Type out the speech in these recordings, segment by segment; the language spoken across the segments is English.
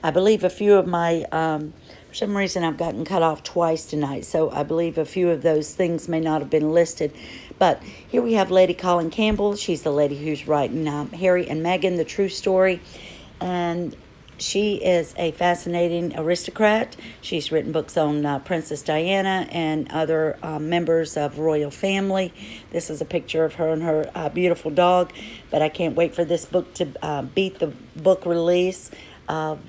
I believe a few of my, for some reason, I've gotten cut off twice tonight, so I believe a few of those things may not have been listed. But here we have Lady Colin Campbell. She's the lady who's writing Harry and Meghan, the true story. And she is a fascinating aristocrat. She's written books on Princess Diana and other members of royal family. This is a picture of her and her beautiful dog. But I can't wait for this book to beat the book release of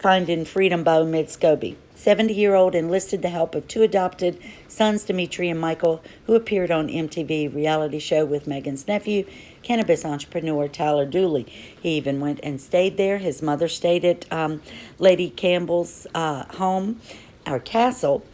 Finding Freedom by Omid Scobie. 70-year-old enlisted the help of two adopted sons, Dimitri and Michael, who appeared on MTV reality show with Meghan's nephew, cannabis entrepreneur Tyler Dooley. He even went and stayed there. His mother stayed at Lady Campbell's home, or castle,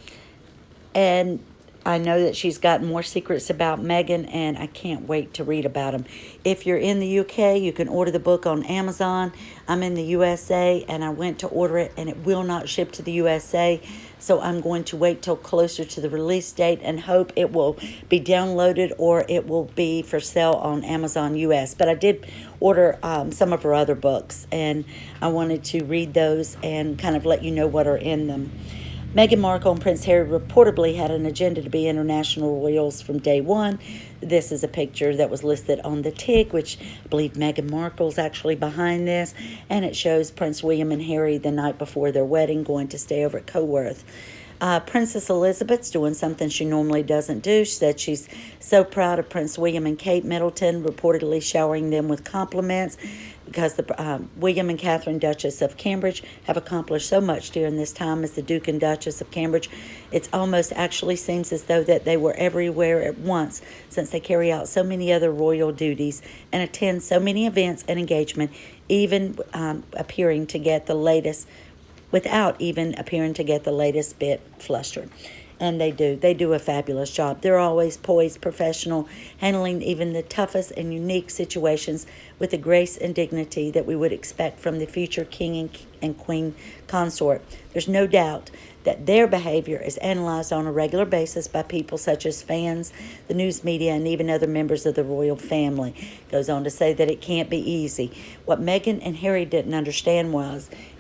and I know that she's got more secrets about Meghan, and I can't wait to read about them. If you're in the UK, you can order the book on Amazon. I'm in the USA, and I went to order it, and it will not ship to the USA. So I'm going to wait till closer to the release date and hope it will be downloaded or it will be for sale on Amazon US. But I did order some of her other books, and I wanted to read those and kind of let you know what are in them. Meghan Markle and Prince Harry reportedly had an agenda to be international royals from day one. This is a picture that was listed on the TIG, which I believe Meghan Markle's actually behind this. And it shows Prince William and Harry the night before their wedding going to stay over at Coworth. Princess Elizabeth's doing something she normally doesn't do. She said she's so proud of Prince William and Kate Middleton, reportedly showering them with compliments because the William and Catherine, Duchess of Cambridge, have accomplished so much during this time as the Duke and Duchess of Cambridge. It's almost actually seems as though that they were everywhere at once, since they carry out so many other royal duties and attend so many events and engagement, even appearing to get the latest without even appearing to get the latest bit flustered. And they do a fabulous job. They're always poised, professional, handling even the toughest and unique situations with the grace and dignity that we would expect from the future king and queen consort. There's no doubt that their behavior is analyzed on a regular basis by people such as fans, the news media, and even other members of the royal family. Goes on to say that it can't be easy. What Meghan and Harry didn't understand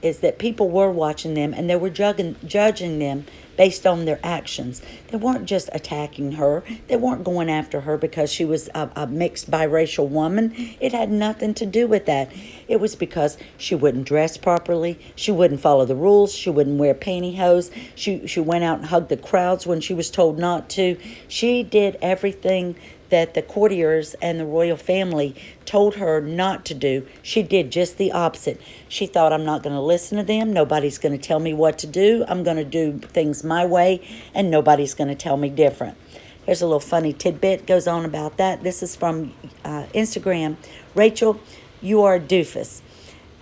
is that people were watching them and they were judging them based on their actions. They weren't just attacking her. They weren't going after her because she was a mixed biracial woman. It had nothing to do with that. It was because she wouldn't dress properly. She wouldn't follow the rules. She wouldn't wear pantyhose. She went out and hugged the crowds when she was told not to. She did everything that the courtiers and the royal family told her not to do. She did just the opposite. She thought, I'm not going to listen to them. Nobody's going to tell me what to do. I'm going to do things my way, and nobody's going to tell me different. Here's a little funny tidbit goes on about that. This is from Instagram. Rachel, you are a doofus.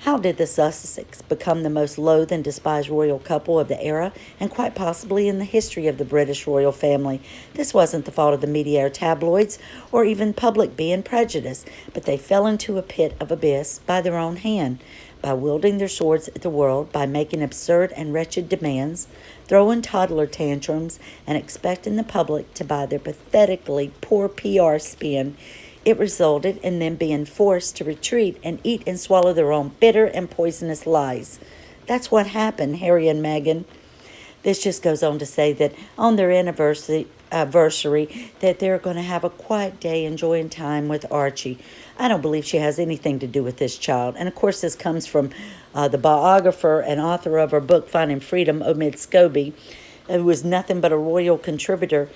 How did the Sussex become the most loathed and despised royal couple of the era, and quite possibly in the history of the British royal family? This wasn't the fault of the media or tabloids, or even public being prejudiced, but they fell into a pit of abyss by their own hand, by wielding their swords at the world, by making absurd and wretched demands, throwing toddler tantrums, and expecting the public to buy their pathetically poor PR spin. It resulted in them being forced to retreat and eat and swallow their own bitter and poisonous lies. That's what happened, Harry and Meghan. This just goes on to say that on their anniversary that they're going to have a quiet day enjoying time with Archie. I don't believe she has anything to do with this child. And of course, this comes from the biographer and author of her book, Finding Freedom, Omid Scobie, who was nothing but a royal contributor.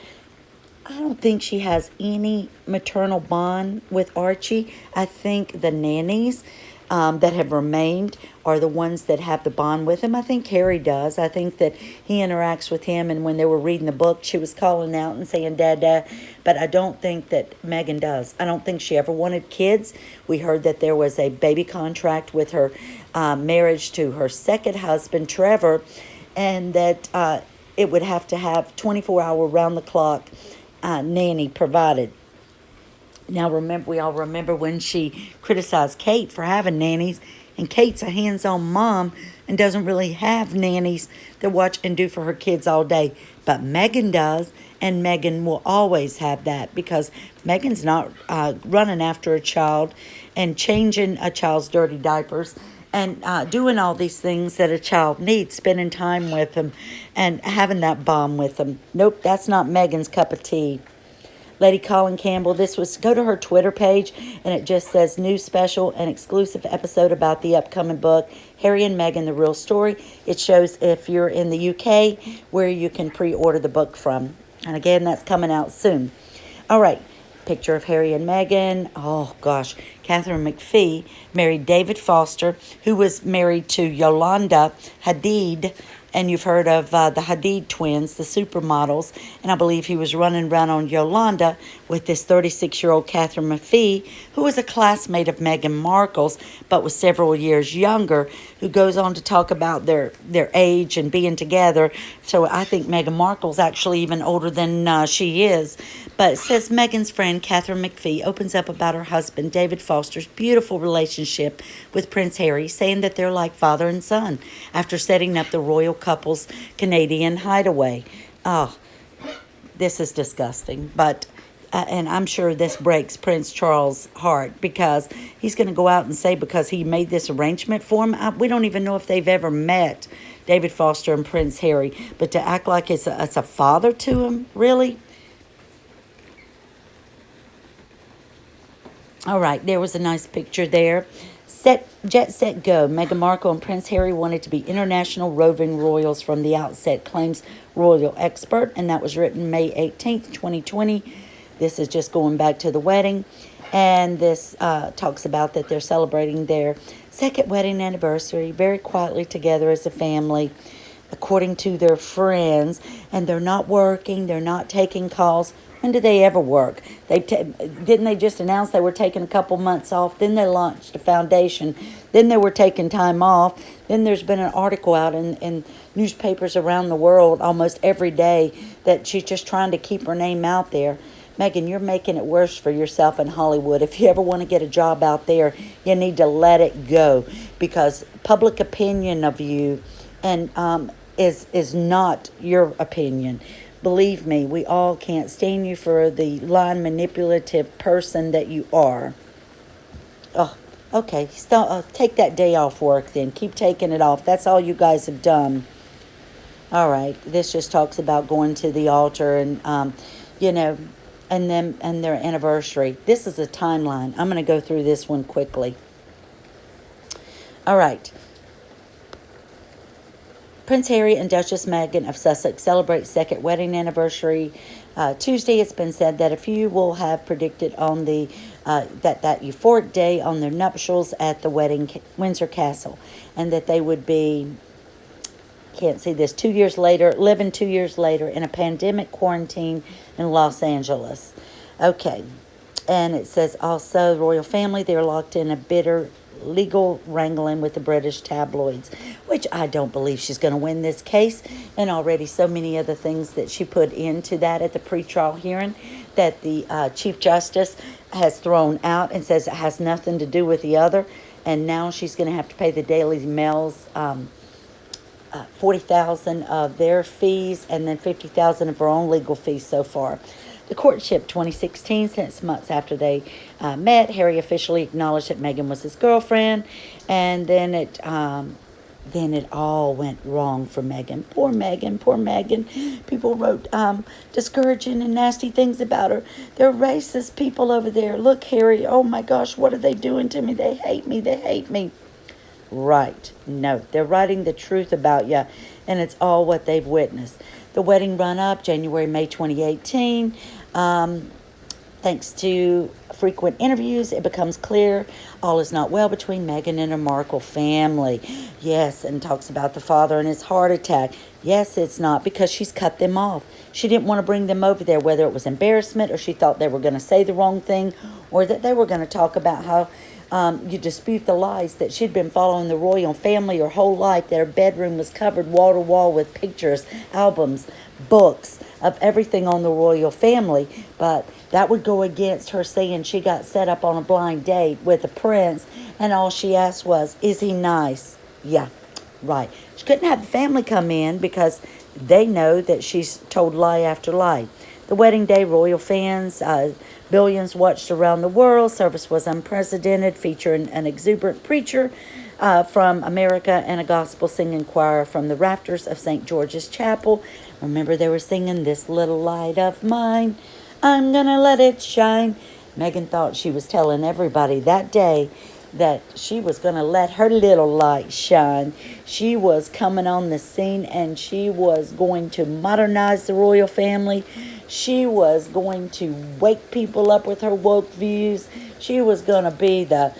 I don't think she has any maternal bond with Archie. I think the nannies that have remained are the ones that have the bond with him. I think Harry does. I think that he interacts with him, and when they were reading the book, she was calling out and saying, Dada. But I don't think that Meghan does. I don't think she ever wanted kids. We heard that there was a baby contract with her marriage to her second husband, Trevor, and that it would have to have 24-hour round-the-clock nanny provided. Now, we all remember when she criticized Kate for having nannies, and Kate's a hands-on mom and doesn't really have nannies to watch and do for her kids all day. But Meghan does, and Meghan will always have that because Meghan's not running after a child and changing a child's dirty diapers and doing all these things that a child needs, spending time with them and having that bond with them. Nope, that's not Meghan's cup of tea. Lady Colin Campbell, go to her Twitter page, and it just says new special and exclusive episode about the upcoming book, Harry and Meghan, The Real Story. It shows if you're in the UK where you can pre-order the book from. And again, that's coming out soon. All right, picture of Harry and Meghan. Oh, gosh. Catherine McPhee married David Foster, who was married to Yolanda Hadid. And you've heard of the Hadid twins, the supermodels. And I believe he was running around on Yolanda with this 36-year-old Catherine McPhee, who was a classmate of Meghan Markle's, but was several years younger, who goes on to talk about their age and being together. So I think Meghan Markle's actually even older than she is. But it says Meghan's friend, Catherine McPhee, opens up about her husband, David Foster's beautiful relationship with Prince Harry, saying that they're like father and son after setting up the royal couple's Canadian hideaway. Oh, this is disgusting. But, and I'm sure this breaks Prince Charles' heart, because he's going to go out and say because he made this arrangement for him. We don't even know if they've ever met, David Foster and Prince Harry. But to act like it's a father to him, really? All right, there was a nice picture there. Jet, set, go. Meghan Markle and Prince Harry wanted to be international roving royals from the outset, claims royal expert, and that was written May 18th, 2020. This is just going back to the wedding, and this talks about that they're celebrating their second wedding anniversary very quietly together as a family, according to their friends, and they're not working, they're not taking calls. When do they ever work? Didn't they just announce they were taking a couple months off? Then they launched a foundation. Then they were taking time off. Then there's been an article out in newspapers around the world almost every day that she's just trying to keep her name out there. Meghan, you're making it worse for yourself in Hollywood. If you ever want to get a job out there, you need to let it go, because public opinion of you and is not your opinion. Believe me, we all can't stand you for the lying, manipulative person that you are. Oh, okay. Take that day off work then. Keep taking it off. That's all you guys have done. All right. This just talks about going to the altar and, and their anniversary. This is a timeline. I'm going to go through this one quickly. All right. Prince Harry and Duchess Meghan of Sussex celebrate second wedding anniversary. Tuesday, it's been said that a few will have predicted on the that euphoric day on their nuptials at the Windsor Castle, and that they would be, can't see this, 2 years later, living 2 years later in a pandemic quarantine in Los Angeles. Okay, and it says also the royal family, they're locked in a bitter legal wrangling with the British tabloids, which I don't believe she's going to win this case, and already so many other things that she put into that at the pretrial hearing that the Chief Justice has thrown out and says it has nothing to do with the other, and now she's going to have to pay the Daily Mail's $40,000 of their fees and then $50,000 of her own legal fees so far. The Courtship 2016, since months after they met, Harry officially acknowledged that Meghan was his girlfriend, and then it all went wrong for Meghan. Poor Meghan, poor Meghan. People wrote discouraging and nasty things about her. They're racist people over there. Look, Harry, oh my gosh, what are they doing to me? They hate me, they hate me. Right. No, they're writing the truth about you, and it's all what they've witnessed. The wedding run-up, January, May 2018. Thanks to frequent interviews, it becomes clear all is not well between Meghan and her Markle family. Yes, and talks about the father and his heart attack. Yes, it's not, because she's cut them off. She didn't want to bring them over there, whether it was embarrassment or she thought they were going to say the wrong thing, or that they were going to talk about how you dispute the lies that she'd been following the royal family her whole life. Their bedroom was covered wall to wall with pictures, albums, books of everything on the royal family. But that would go against her saying she got set up on a blind date with a prince, and all she asked was, is he nice? Yeah, right. She couldn't have the family come in because they know that she's told lie after lie. The wedding day, royal fans Billions watched around the world. Service was unprecedented, featuring an exuberant preacher from America and a gospel singing choir from the rafters of St. George's Chapel. Remember, they were singing "This Little Light of Mine, I'm gonna let it shine." Meghan thought she was telling everybody that day that she was going to let her little light shine. She was coming on the scene, and she was going to modernize the royal family. She was going to wake people up with her woke views. She was going to be the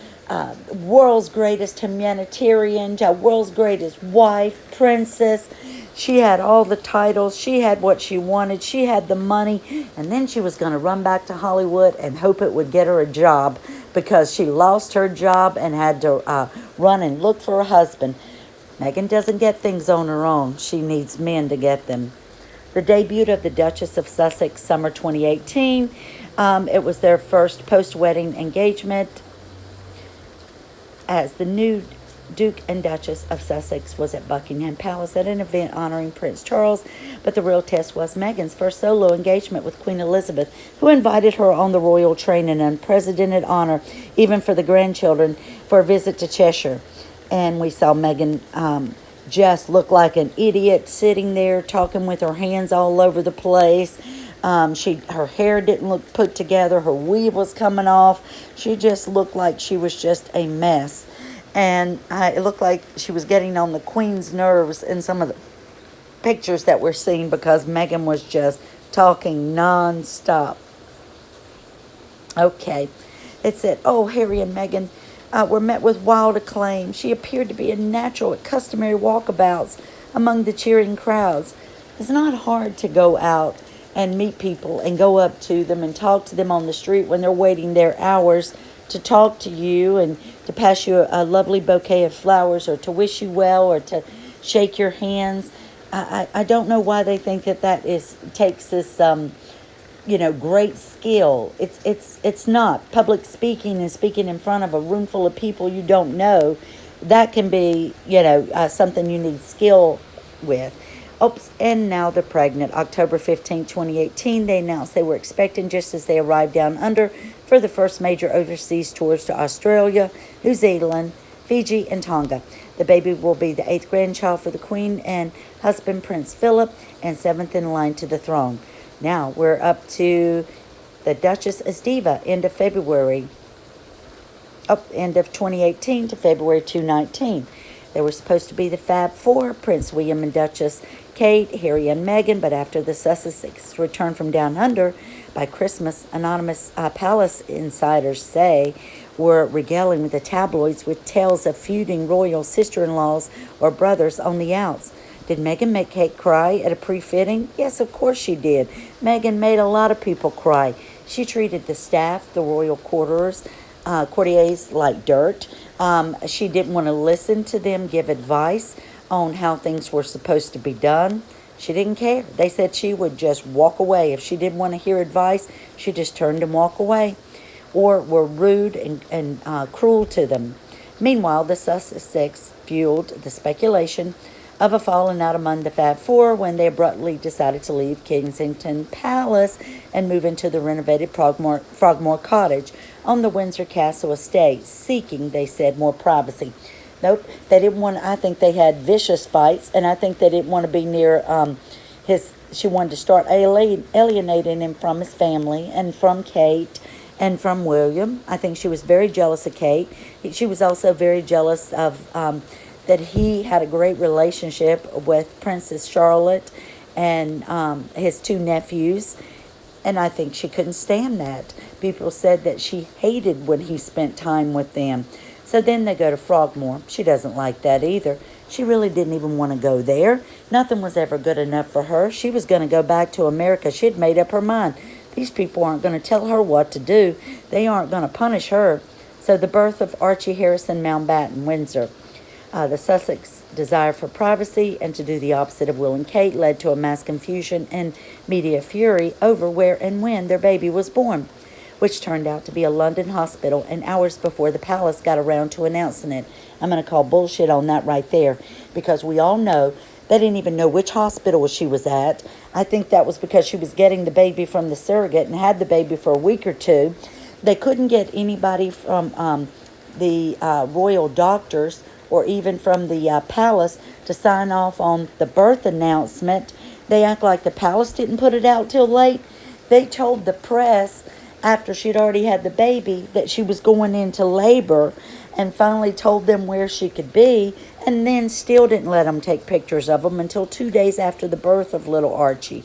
world's greatest humanitarian, world's greatest wife, princess. She had all the titles. She had what she wanted. She had the money. And then she was going to run back to Hollywood and hope it would get her a job, because she lost her job and had to run and look for a husband. Meghan doesn't get things on her own. She needs men to get them. The debut of the Duchess of Sussex, summer 2018. It was their first post-wedding engagement, as the new Duke and Duchess of Sussex was at Buckingham Palace at an event honoring Prince Charles, but the real test was Meghan's first solo engagement with Queen Elizabeth, who invited her on the royal train, an unprecedented honor, even for the grandchildren, for a visit to Cheshire. And we saw Meghan just look like an idiot sitting there talking with her hands all over the place. Her hair didn't look put together. Her weave was coming off. She just looked like she was just a mess. And it looked like she was getting on the Queen's nerves in some of the pictures that we're seeing, because Meghan was just talking non-stop. Okay. It said, Harry and Meghan were met with wild acclaim. She appeared to be a natural at customary walkabouts among the cheering crowds. It's not hard to go out and meet people and go up to them and talk to them on the street when they're waiting their hours to talk to you and to pass you a lovely bouquet of flowers, or to wish you well, or to shake your hands. I don't know why they think that takes this great skill. It's not. Public speaking and speaking in front of a room full of people you don't know, that can be something you need skill with. Oops, and now they're pregnant. October 15, 2018, they announced they were expecting just as they arrived down under for the first major overseas tours to Australia, New Zealand, Fiji, and Tonga. The baby will be the 8th grandchild for the Queen and husband, Prince Philip, and 7th in line to the throne. Now we're up to the Duchess as diva, end of February. End of 2018 to February 2019. They were supposed to be the Fab Four, Prince William and Duchess Kate, Harry and Meghan, but after the Sussex return from down under by Christmas, anonymous palace insiders say, were regaling the tabloids with tales of feuding royal sister-in-laws or brothers on the outs. Did Meghan make Kate cry at a pre-fitting? Yes, of course she did. Meghan made a lot of people cry. She treated the staff, the royal courtiers, like dirt. She didn't want to listen to them give advice on how things were supposed to be done. She didn't care. They said she would just walk away. If she didn't want to hear advice, she just turned and walked away, or were rude and cruel to them. Meanwhile, the Sussex fueled the speculation of a falling out among the Fab Four when they abruptly decided to leave Kensington Palace and move into the renovated Frogmore Cottage on the Windsor Castle estate, seeking, they said, more privacy. Nope, they didn't want. I think they had vicious fights, and I think they didn't want to be near his. She wanted to start alienating him from his family and from Kate and from William. I think she was very jealous of Kate. She was also very jealous of that he had a great relationship with Princess Charlotte and his two nephews. And I think she couldn't stand that. People said that she hated when he spent time with them. So then they go to Frogmore. She doesn't like that either. She really didn't even want to go there. Nothing was ever good enough for her. She was going to go back to America. She had made up her mind. These people aren't going to tell her what to do. They aren't going to punish her. So the birth of Archie Harrison Mountbatten, Windsor. The Sussex desire for privacy and to do the opposite of Will and Kate led to a mass confusion and media fury over where and when their baby was born, which turned out to be a London hospital, and hours before the palace got around to announcing it. I'm going to call bullshit on that right there, because we all know They didn't even know which hospital she was at. I think that was because she was getting the baby from the surrogate and had the baby for a week or two. They couldn't get anybody from the royal doctors or even from the palace to sign off on the birth announcement. They act like the palace didn't put it out till late. They told the press after she'd already had the baby that she was going into labor, and finally told them where she could be, and then still didn't let them take pictures of them until 2 days after the birth of little Archie.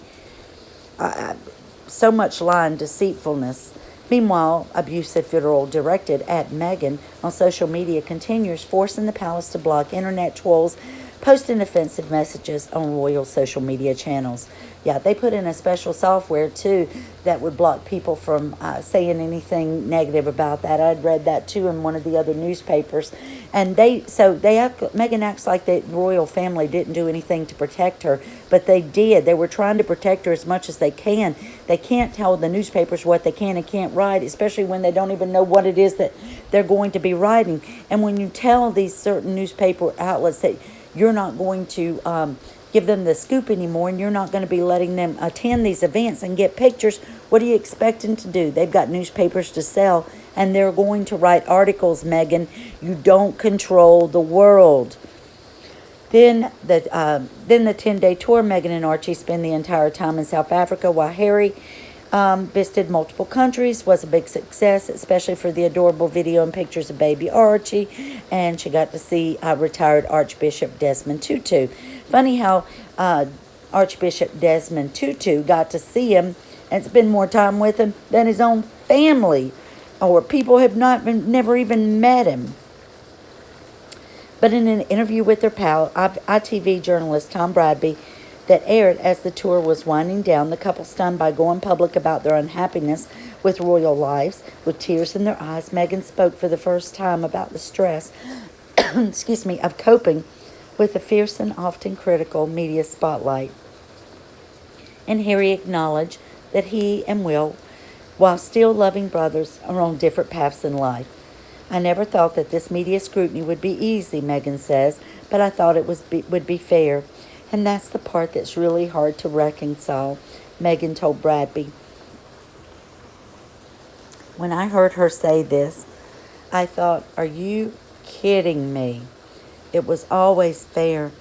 So much lying, deceitfulness. Meanwhile, abusive vitriol directed at Meghan on social media continues, forcing the palace to block internet trolls posting offensive messages on royal social media channels. Yeah, they put in a special software, too, that would block people from saying anything negative about that. I'd read that, too, in one of the other newspapers. And Meghan acts like the royal family didn't do anything to protect her, but they did. They were trying to protect her as much as they can. They can't tell the newspapers what they can and can't write, especially when they don't even know what it is that they're going to be writing. And when you tell these certain newspaper outlets that you're not going to give them the scoop anymore, and you're not going to be letting them attend these events and get pictures, what are you expecting to do? They've got newspapers to sell, and they're going to write articles, Meghan. You don't control the world. Then the 10-day tour, Meghan and Archie spend the entire time in South Africa, while Harry visited multiple countries, was a big success, especially for the adorable video and pictures of baby Archie, and she got to see retired Archbishop Desmond Tutu. Funny how Archbishop Desmond Tutu got to see him and spend more time with him than his own family, or people have never even met him. But in an interview with their pal, ITV journalist Tom Bradby, that aired as the tour was winding down, the couple, stunned by going public about their unhappiness with royal lives, with tears in their eyes, Meghan spoke for the first time about the stress of coping with the fierce and often critical media spotlight. And Harry acknowledged that he and Will, while still loving brothers, are on different paths in life. I never thought that this media scrutiny would be easy, Meghan says, but I thought it would be fair. And that's the part that's really hard to reconcile, Meghan told Bradby. When I heard her say this, I thought, are you kidding me? It was always fair.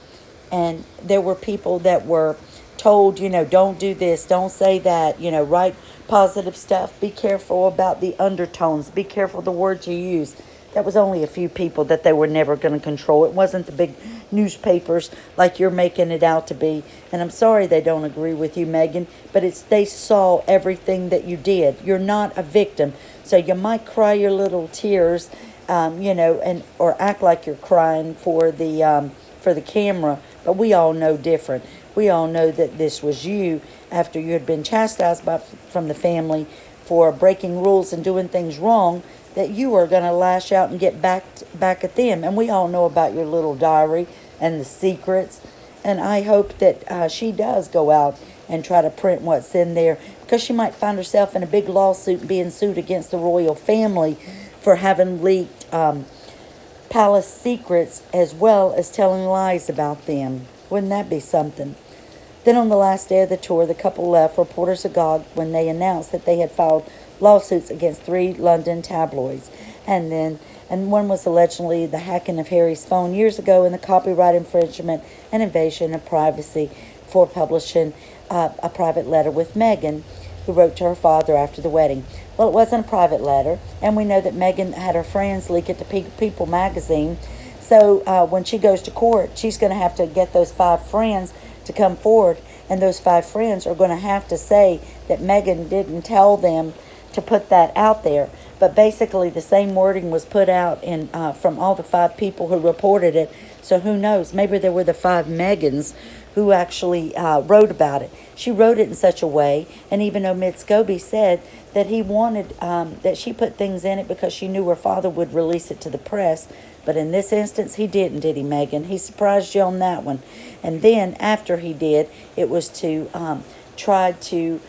And there were people that were told, don't do this, don't say that, write positive stuff. Be careful about the undertones. Be careful the words you use. That was only a few people that they were never going to control. It wasn't the big newspapers like you're making it out to be. And I'm sorry they don't agree with you, Meghan, but they saw everything that you did. You're not a victim. So you might cry your little tears, or act like you're crying for the camera, but we all know different. We all know that this was you after you had been chastised from the family for breaking rules and doing things wrong, that you are going to lash out and get back at them. And we all know about your little diary and the secrets. And I hope that she does go out and try to print what's in there, because she might find herself in a big lawsuit being sued against the royal family for having leaked palace secrets as well as telling lies about them. Wouldn't that be something? Then on the last day of the tour, the couple left, reporters agog when they announced that they had filed lawsuits against 3 London tabloids. And one was allegedly the hacking of Harry's phone years ago, and the copyright infringement and invasion of privacy for publishing a private letter with Meghan, who wrote to her father after the wedding. Well, it wasn't a private letter, and we know that Meghan had her friends leak it to People magazine. So when she goes to court, she's going to have to get those 5 friends to come forward, and those 5 friends are going to have to say that Meghan didn't tell them to put that out there. But basically the same wording was put out in from all the 5 people who reported it. So who knows? Maybe there were the 5 Meghans who actually wrote about it. She wrote it in such a way, and even Omid Scobie said that he wanted that she put things in it because she knew her father would release it to the press. But in this instance, he didn't, did he, Meghan? He surprised you on that one. And then after he did, it was to try to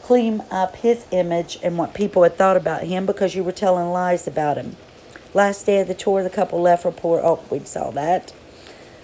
clean up his image and what people had thought about him, because you were telling lies about him. Last day of the tour, the couple left report. Oh, we saw that.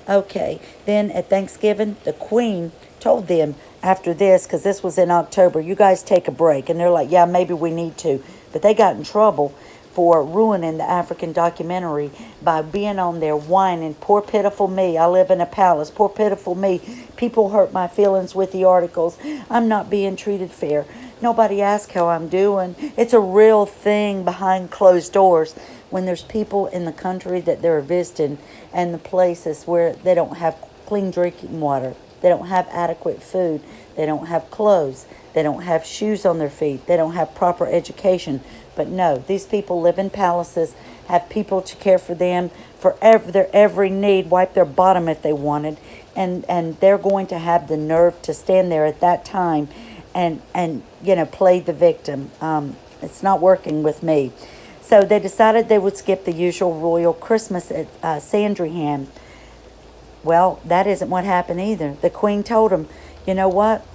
Okay. Then at Thanksgiving, the Queen told them after this, because this was in October, you guys take a break. And they're like, yeah, maybe we need to. But they got in trouble for ruining the African documentary by being on there whining, poor pitiful me, I live in a palace, poor pitiful me, people hurt my feelings with the articles, I'm not being treated fair. Nobody asks how I'm doing. It's a real thing behind closed doors when there's people in the country that they're visiting and the places where they don't have clean drinking water, they don't have adequate food, they don't have clothes, they don't have shoes on their feet, they don't have proper education. But no, these people live in palaces, have people to care for them, for their every need, wipe their bottom if they wanted, and they're going to have the nerve to stand there at that time and play the victim. It's not working with me. So they decided they would skip the usual royal Christmas at Sandringham. Well, that isn't what happened either. The Queen told them, you know what?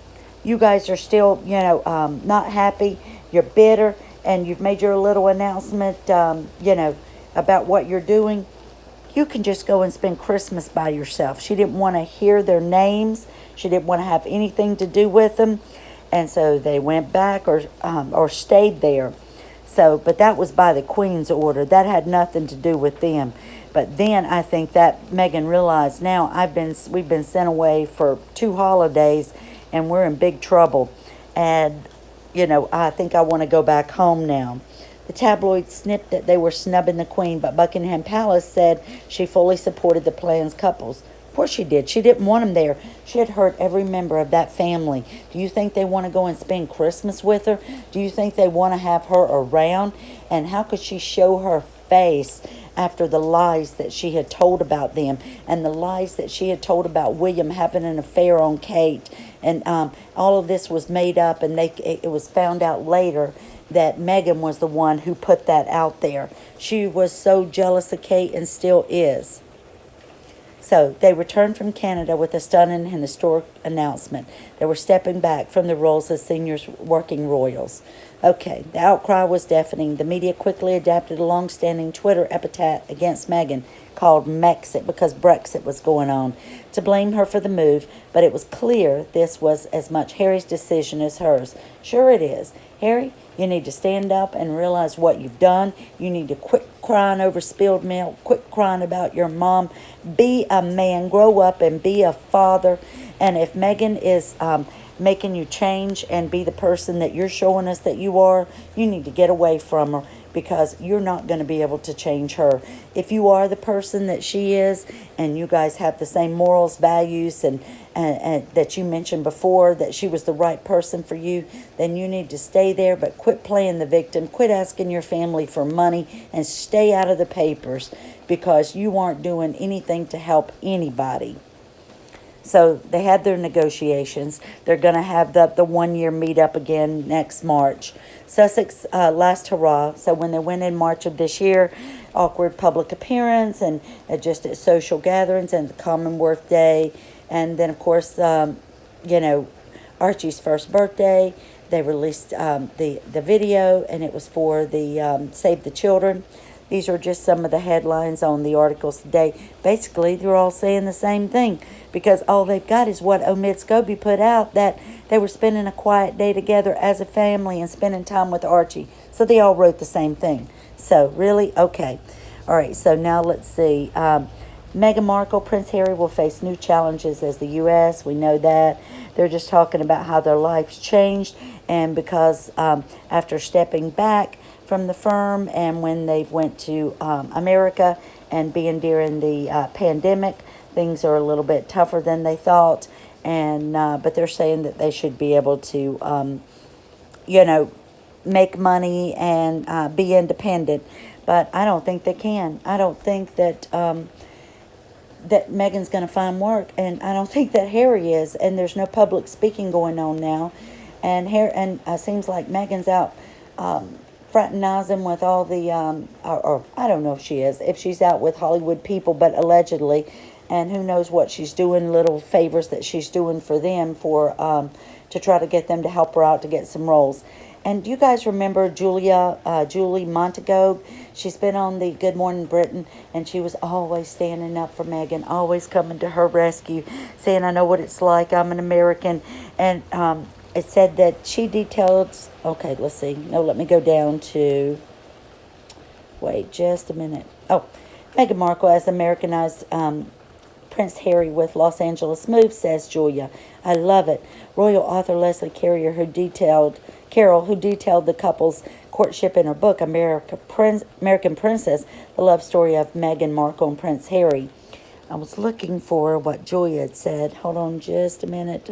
You guys are still, not happy. You're bitter, and you've made your little announcement, about what you're doing. You can just go and spend Christmas by yourself. She didn't want to hear their names. She didn't want to have anything to do with them. And so they went back or stayed there. So, but that was by the Queen's order. That had nothing to do with them. But then I think that Meghan realized now we've been sent away for 2 holidays and we're in big trouble. And, I think I want to go back home now. The tabloids snipped that they were snubbing the Queen, but Buckingham Palace said she fully supported the planned couples. Of course she did. She didn't want them there. She had hurt every member of that family. Do you think they want to go and spend Christmas with her? Do you think they want to have her around? And how could she show her face after the lies that she had told about them and the lies that she had told about William having an affair on Kate? And all of this was made up, and it was found out later that Meghan was the one who put that out there. She was so jealous of Kate and still is. So they returned from Canada with a stunning and historic announcement. They were stepping back from the roles as seniors working royals. Okay, the outcry was deafening. The media quickly adapted a long-standing Twitter epithet against Meghan called Mexit because Brexit was going on to blame her for the move, but it was clear this was as much Harry's decision as hers. Sure it is. Harry, you need to stand up and realize what you've done. You need to quit crying over spilled milk, quit crying about your mom. Be a man, grow up and be a father. And if Meghan is making you change and be the person that you're showing us that you are, you need to get away from her because you're not going to be able to change her. If you are the person that she is and you guys have the same morals, values, and that you mentioned before, that she was the right person for you, then you need to stay there, but quit playing the victim, quit asking your family for money, and stay out of the papers because you aren't doing anything to help anybody. So they had their negotiations. They're going to have the 1-year meetup again next March. Sussex last hurrah. So when they went in March of this year, awkward public appearance and just at social gatherings and the Commonwealth Day. And then, of course, Archie's first birthday. They released the video, and it was for the Save the Children. These are just some of the headlines on the articles today. Basically, they're all saying the same thing because all they've got is what Omid Scobie put out, that they were spending a quiet day together as a family and spending time with Archie. So they all wrote the same thing. So, really? Okay. All right, so now let's see. Meghan Markle, Prince Harry will face new challenges as the U.S. We know that. They're just talking about how their lives changed, and because after stepping back from the firm and when they went to America and being during the pandemic, things are a little bit tougher than they thought. And but they're saying that they should be able to, make money and be independent. But I don't think they can. I don't think that that Meghan's going to find work, and I don't think that Harry is. And there's no public speaking going on now, and seems like Meghan's out fraternizing with all the or I don't know if she's out with Hollywood people, but allegedly, and who knows what she's doing, little favors that she's doing for them to try to get them to help her out to get some roles. And you guys remember Julie Montego? She's been on the Good Morning Britain, and she was always standing up for Meghan, always coming to her rescue, saying, I know what it's like, I'm an American. And it said that she detailed, okay, let's see. No, let me go down to, wait just a minute. Oh, Meghan Markle as Americanized Prince Harry with Los Angeles move, says Julia. I love it. Royal author Leslie Carrier, who detailed the couple's courtship in her book, American Princess, the love story of Meghan Markle and Prince Harry. I was looking for what Julia had said. Hold on just a minute.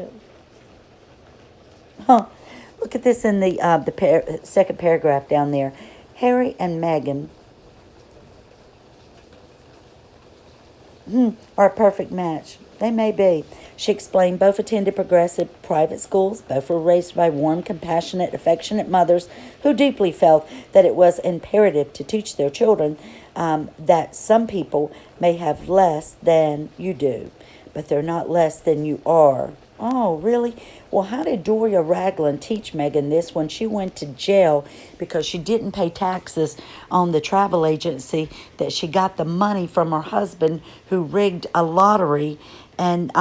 Look at this in the second paragraph down there. Harry and Meghan are a perfect match. They may be. She explained both attended progressive private schools. Both were raised by warm, compassionate, affectionate mothers who deeply felt that it was imperative to teach their children that some people may have less than you do, but they're not less than you are. Oh, really? Well, how did Doria Ragland teach Meghan this when she went to jail because she didn't pay taxes on the travel agency that she got the money from her husband who rigged a lottery and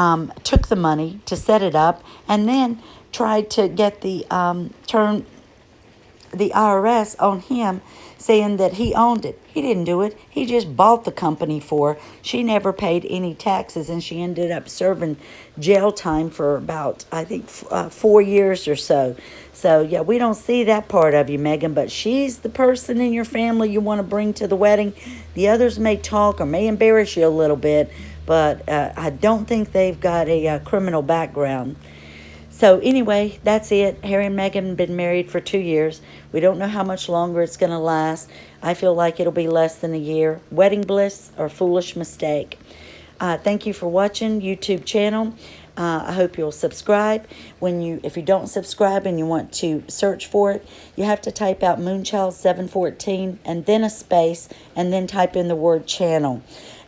took the money to set it up and then tried to get the IRS on him saying that he owned it. He didn't do it. He just bought the company for her. She never paid any taxes, and she ended up serving jail time for about, I think, 4 years or so. So, yeah, we don't see that part of you, Meghan, but she's the person in your family you want to bring to the wedding. The others may talk or may embarrass you a little bit, but I don't think they've got a criminal background. So anyway, that's it. Harry and Meghan have been married for 2 years. We don't know how much longer it's going to last. I feel like it'll be less than a year. Wedding bliss or foolish mistake. Thank you for watching YouTube channel. I hope you'll subscribe. If you don't subscribe and you want to search for it, you have to type out Moonchild 714 and then a space and then type in the word channel.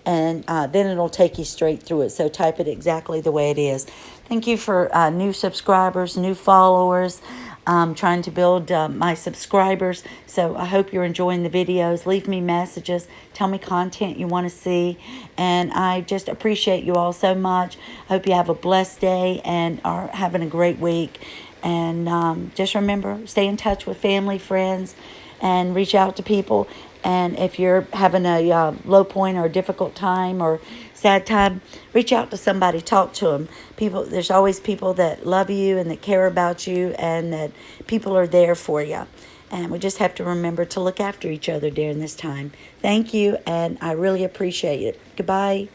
And then it'll take you straight through it. So type it exactly the way it is. Thank you for new subscribers, new followers. I'm trying to build my subscribers. So I hope you're enjoying the videos. Leave me messages. Tell me content you want to see. And I just appreciate you all so much. Hope you have a blessed day and are having a great week. And just remember, stay in touch with family, friends, and reach out to people. And if you're having a low point or a difficult time or sad time, reach out to somebody, talk to them. There's always people that love you and that care about you and that people are there for you. And we just have to remember to look after each other during this time. Thank you, and I really appreciate it. Goodbye.